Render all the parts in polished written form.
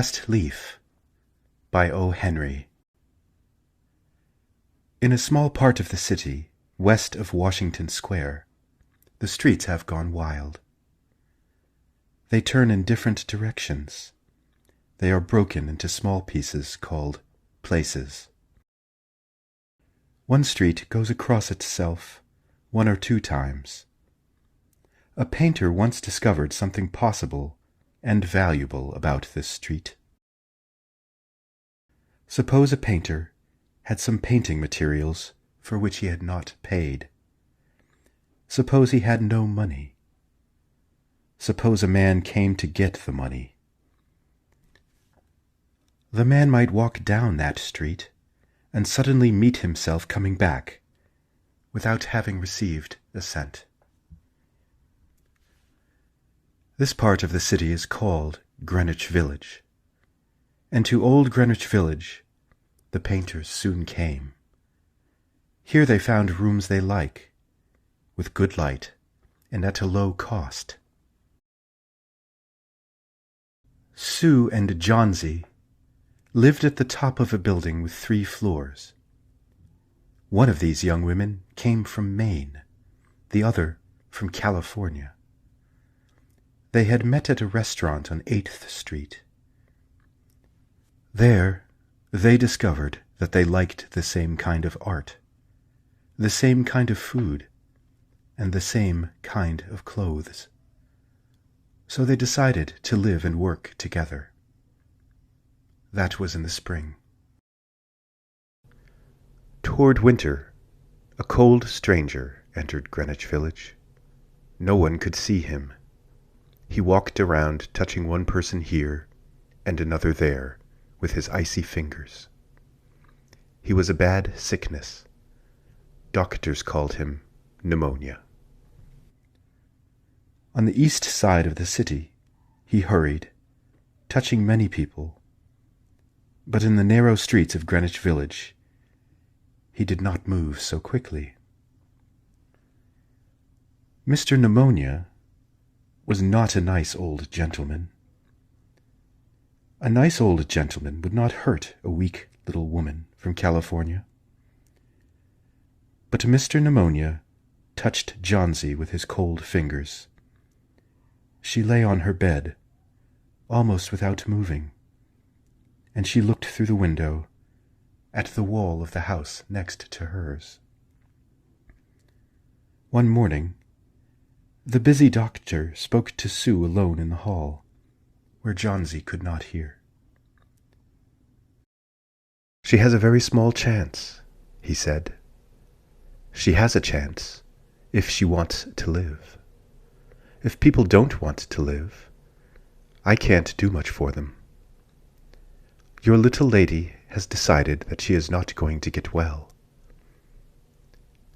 Last Leaf by O. Henry. In a small part of the city, west of Washington Square, the streets have gone wild. They turn in different directions. They are broken into small pieces called places. One street goes across itself 1 or 2 times. A painter once discovered something possible and valuable about this street. Suppose a painter had some painting materials for which he had not paid. Suppose he had no money. Suppose a man came to get the money. The man might walk down that street and suddenly meet himself coming back without having received a cent. This part of the city is called Greenwich Village, and to old Greenwich Village the painters soon came. Here they found rooms they like, with good light and at a low cost. Sue and Johnsy lived at the top of a building with 3 floors. One of these young women came from Maine, the other from California. They had met at a restaurant on 8th Street. There, they discovered that they liked the same kind of art, the same kind of food, and the same kind of clothes. So they decided to live and work together. That was in the spring. Toward winter, a cold stranger entered Greenwich Village. No one could see him. He walked around, touching one person here and another there with his icy fingers. He was a bad sickness. Doctors called him pneumonia. On the east side of the city, he hurried, touching many people. But in the narrow streets of Greenwich Village, he did not move so quickly. Mr. Pneumonia was not a nice old gentleman. A nice old gentleman would not hurt a weak little woman from California. But Mr. Pneumonia touched Johnsy with his cold fingers. She lay on her bed, almost without moving, and she looked through the window at the wall of the house next to hers. One morning, the busy doctor spoke to Sue alone in the hall, where Johnsy could not hear. "She has a very small chance," he said. "She has a chance if she wants to live. If people don't want to live, I can't do much for them. Your little lady has decided that she is not going to get well.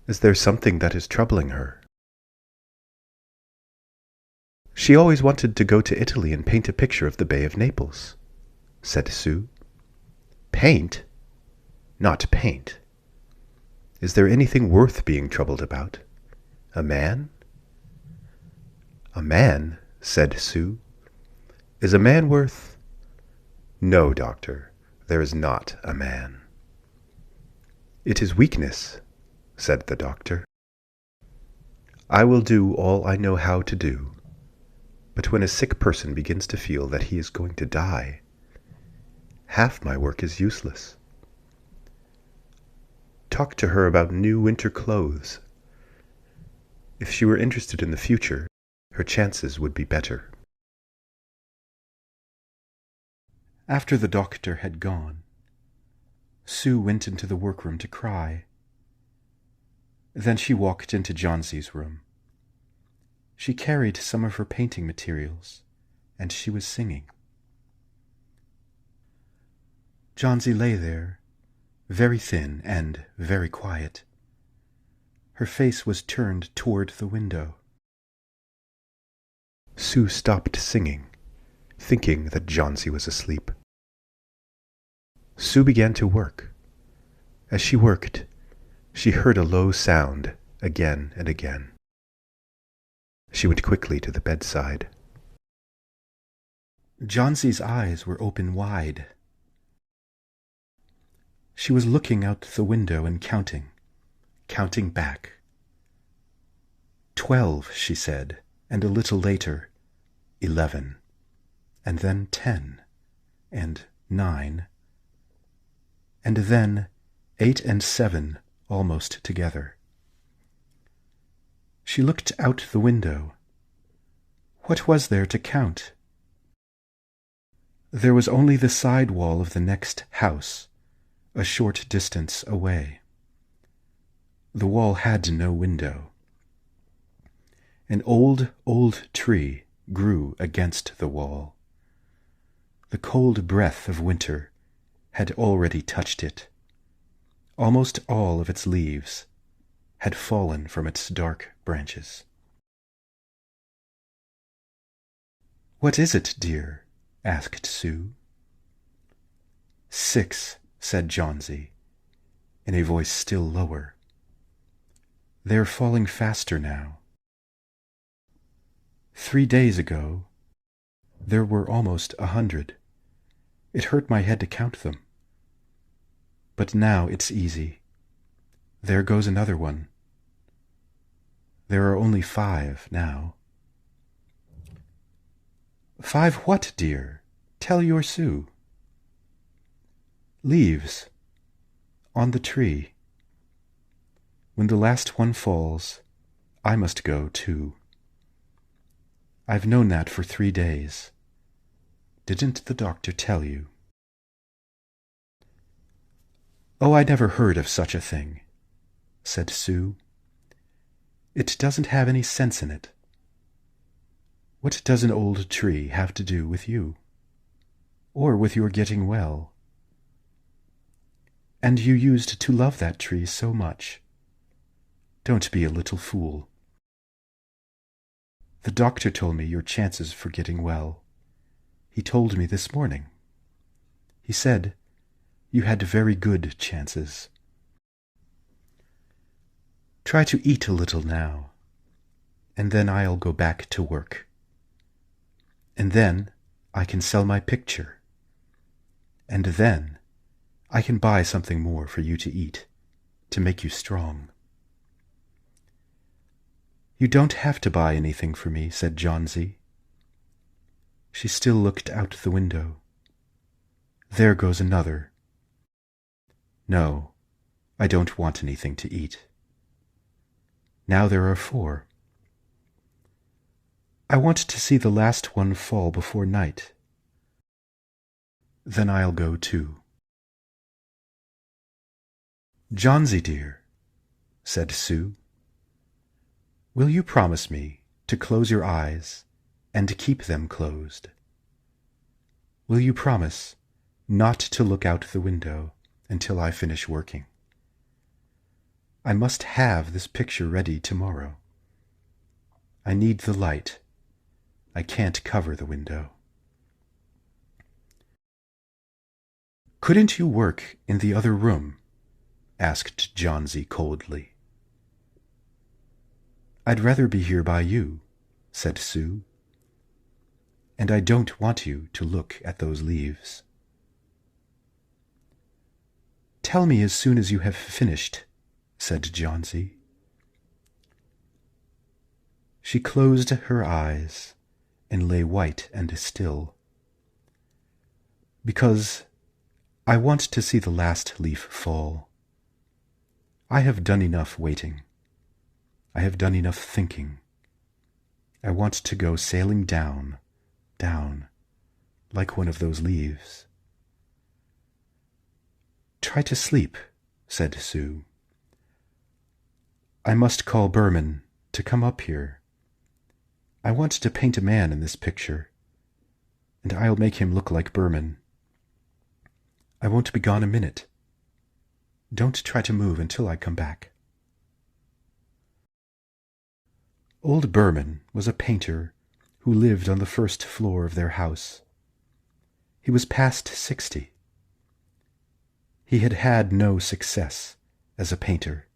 Is there something that is troubling her?" "She always wanted to go to Italy and paint a picture of the Bay of Naples," said Sue. "Paint? Not paint. Is there anything worth being troubled about? A man?" "A man," said Sue. "Is a man worth—" "No, doctor, there is not a man." "It is weakness," said the doctor. "I will do all I know how to do. But when a sick person begins to feel that he is going to die, half my work is useless. Talk to her about new winter clothes. If she were interested in the future, her chances would be better." After the doctor had gone, Sue went into the workroom to cry. Then she walked into Johnsy's room. She carried some of her painting materials, and she was singing. Johnsy lay there, very thin and very quiet. Her face was turned toward the window. Sue stopped singing, thinking that Johnsy was asleep. Sue began to work. As she worked, she heard a low sound again and again. She went quickly to the bedside. Johnsie's eyes were open wide. She was looking out the window and counting back. 12, she said, and a little later, 11, and then 10, and 9, and then 8 and 7 almost together. She looked out the window. What was there to count? There was only the side wall of the next house, a short distance away. The wall had no window. An old tree grew against the wall. The cold breath of winter had already touched it. Almost all of its leaves had fallen from its dark branches. "What is it, dear?" asked Sue. 6, said Johnsy, in a voice still lower. "They're falling faster now. 3 days ago, there were almost 100. It hurt my head to count them. But now it's easy. There goes another one. There are only 5 now." "5 what, dear? Tell your Sue." "Leaves. On the tree. When the last one falls, I must go too. I've known that for 3 days. Didn't the doctor tell you?" "Oh, I never heard of such a thing," said Sue. "It doesn't have any sense in it. What does an old tree have to do with you? Or with your getting well? And you used to love that tree so much. Don't be a little fool. The doctor told me your chances for getting well. He told me this morning. He said you had very good chances. Try to eat a little now, and then I'll go back to work. And then I can sell my picture. And then I can buy something more for you to eat, to make you strong." "You don't have to buy anything for me," said Johnsy. She still looked out the window. "There goes another." "No, I don't want anything to eat." Now there are 4. "I want to see the last one fall before night. Then I'll go too." "Johnsy dear," said Sue, "will you promise me to close your eyes and keep them closed? Will you promise not to look out the window until I finish working? I must have this picture ready tomorrow. I need the light. I can't cover the window." "Couldn't you work in the other room?" asked Johnsy coldly. "I'd rather be here by you," said Sue. "And I don't want you to look at those leaves." "Tell me as soon as you have finished," said Johnsy. She closed her eyes and lay white and still. "Because I want to see the last leaf fall. I have done enough waiting. I have done enough thinking. I want to go sailing down, down, like one of those leaves." "Try to sleep," said Sue. "I must call Berman to come up here. I want to paint a man in this picture, and I'll make him look like Berman. I won't be gone a minute. Don't try to move until I come back." Old Berman was a painter who lived on the first floor of their house. He was past 60. He had had no success as a painter.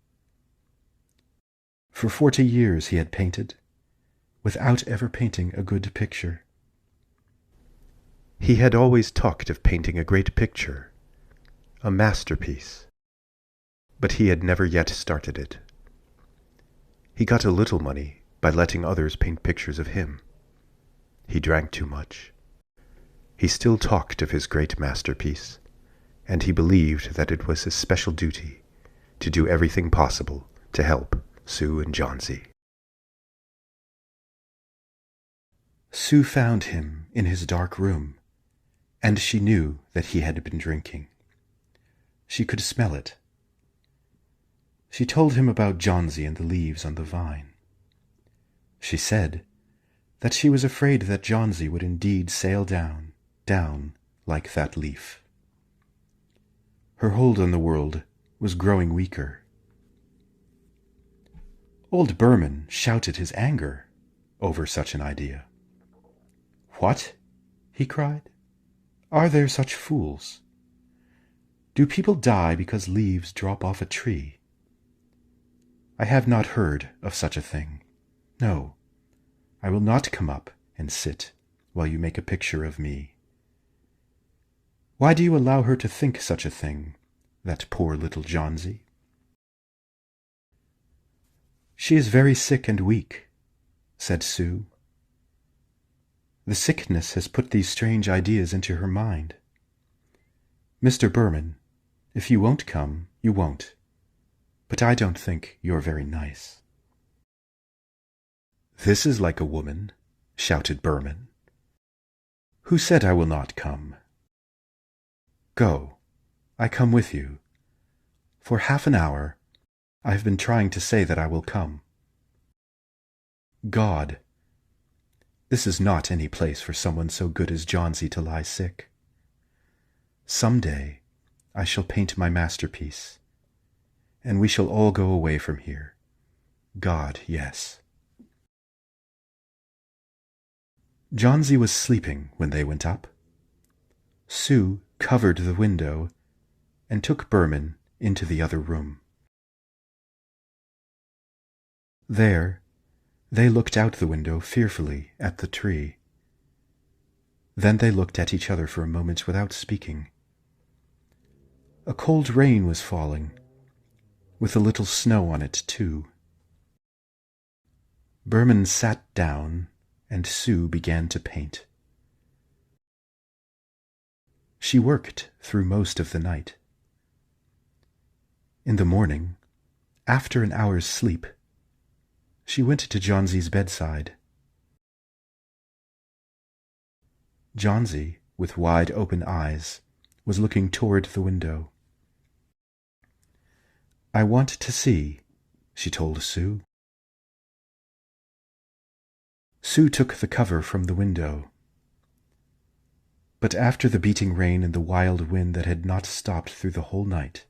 For 40 years he had painted, without ever painting a good picture. He had always talked of painting a great picture, a masterpiece, but he had never yet started it. He got a little money by letting others paint pictures of him. He drank too much. He still talked of his great masterpiece, and he believed that it was his special duty to do everything possible to help Sue and Johnsy. Sue found him in his dark room, and she knew that he had been drinking. She could smell it. She told him about Johnsy and the leaves on the vine. She said that she was afraid that Johnsy would indeed sail down like that leaf. Her hold on the world was growing weaker. Old Berman shouted his anger over such an idea. "What?" he cried. "Are there such fools? Do people die because leaves drop off a tree? I have not heard of such a thing. No, I will not come up and sit while you make a picture of me. Why do you allow her to think such a thing, that poor little Johnsy?" "She is very sick and weak," said Sue. "The sickness has put these strange ideas into her mind. Mr. Berman, if you won't come, you won't. But I don't think you're very nice." "This is like a woman," shouted Berman. "Who said I will not come? Go, I come with you. For half an hour I have been trying to say that I will come. God, this is not any place for someone so good as Johnsy to lie sick. Some day I shall paint my masterpiece, and we shall all go away from here. God, yes." Johnsy was sleeping when they went up. Sue covered the window and took Berman into the other room. There, they looked out the window fearfully at the tree. Then they looked at each other for a moment without speaking. A cold rain was falling, with a little snow on it, too. Berman sat down, and Sue began to paint. She worked through most of the night. In the morning, after an hour's sleep, she went to Johnsy's bedside. Johnsy, with wide open eyes, was looking toward the window. "I want to see," she told Sue. Sue took the cover from the window. But after the beating rain and the wild wind that had not stopped through the whole night,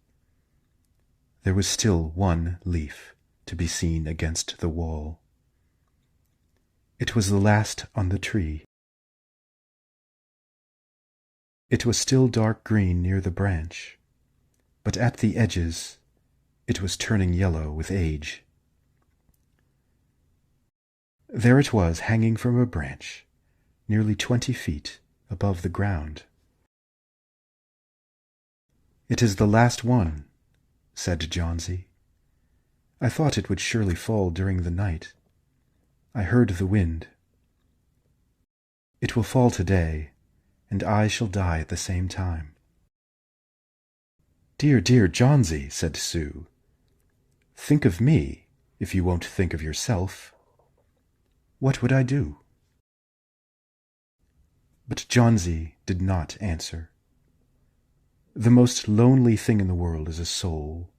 there was still one leaf to be seen against the wall. It was the last on the tree. It was still dark green near the branch, but at the edges it was turning yellow with age. There it was, hanging from a branch, nearly 20 feet above the ground. "It is the last one," said Johnsy. "I thought it would surely fall during the night. I heard the wind. It will fall today, and I shall die at the same time." "Dear, dear Johnsy," said Sue, "think of me if you won't think of yourself. What would I do?" But Johnsy did not answer. The most lonely thing in the world is a soul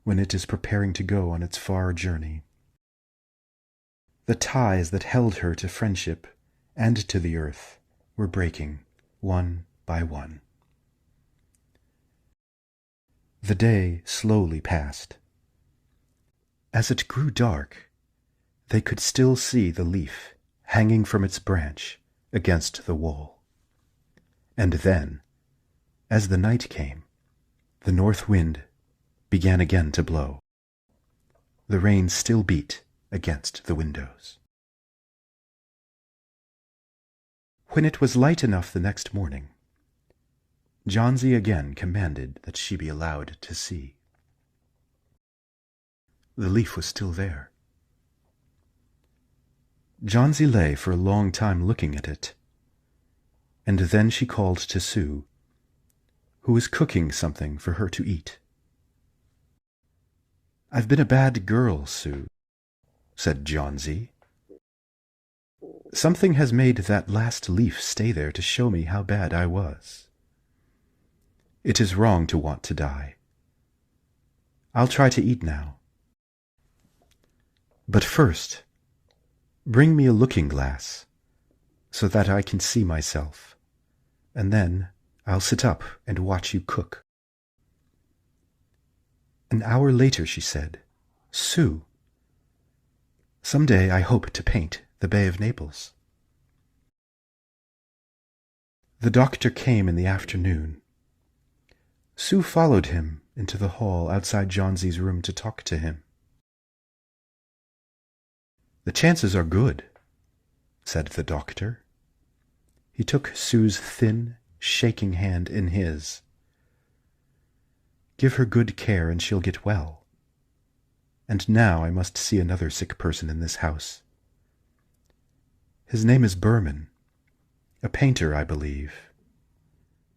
when it is preparing to go on its far journey. The ties that held her to friendship and to the earth were breaking one by one. The day slowly passed. As it grew dark, they could still see the leaf hanging from its branch against the wall. And then, as the night came, the north wind began again to blow. The rain still beat against the windows. When it was light enough the next morning, Johnsy again commanded that she be allowed to see. The leaf was still there. Johnsy lay for a long time looking at it, and then she called to Sue, who was cooking something for her to eat. "I've been a bad girl, Sue," said Johnsy. "Something has made that last leaf stay there to show me how bad I was. It is wrong to want to die. I'll try to eat now. But first, bring me a looking-glass, so that I can see myself, and then I'll sit up and watch you cook." An hour later she said, "Sue, some day I hope to paint the Bay of Naples." The doctor came in the afternoon. Sue followed him into the hall outside Johnsy's room to talk to him. "The chances are good," said the doctor. He took Sue's thin, shaking hand in his. "Give her good care and she'll get well. And now I must see another sick person in this house. His name is Berman, a painter, I believe.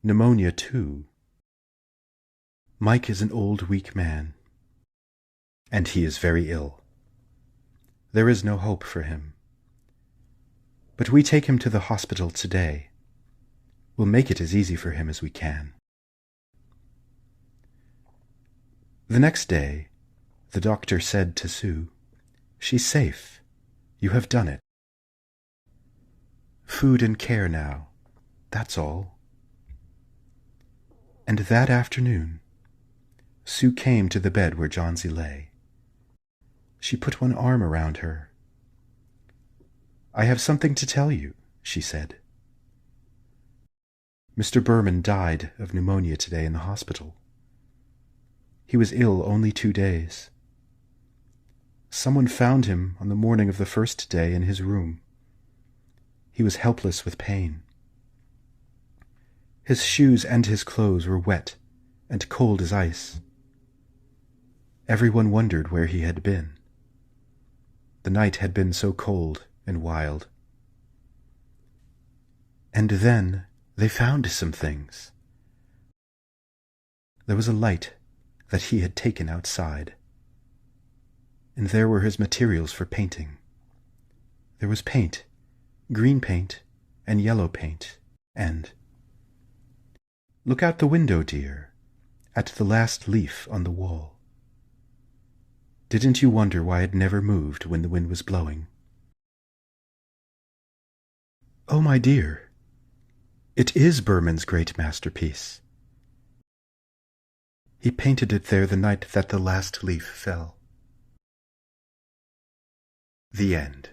Pneumonia, too. Mike is an old, weak man, and he is very ill. There is no hope for him. But we take him to the hospital today. We'll make it as easy for him as we can." The next day, the doctor said to Sue, "She's safe. You have done it. Food and care now, that's all." And that afternoon, Sue came to the bed where Johnsy lay. She put one arm around her. "I have something to tell you," she said. "Mr. Berman died of pneumonia today in the hospital. He was ill only 2 days. Someone found him on the morning of the first day in his room. He was helpless with pain. His shoes and his clothes were wet and cold as ice. Everyone wondered where he had been. The night had been so cold and wild. And then they found some things. There was a light that he had taken outside, and there were his materials for painting. There was paint, green paint and yellow paint, and— Look out the window, dear, at the last leaf on the wall. Didn't you wonder why it never moved when the wind was blowing? Oh, my dear, it is Berman's great masterpiece. He painted it there the night that the last leaf fell." The end.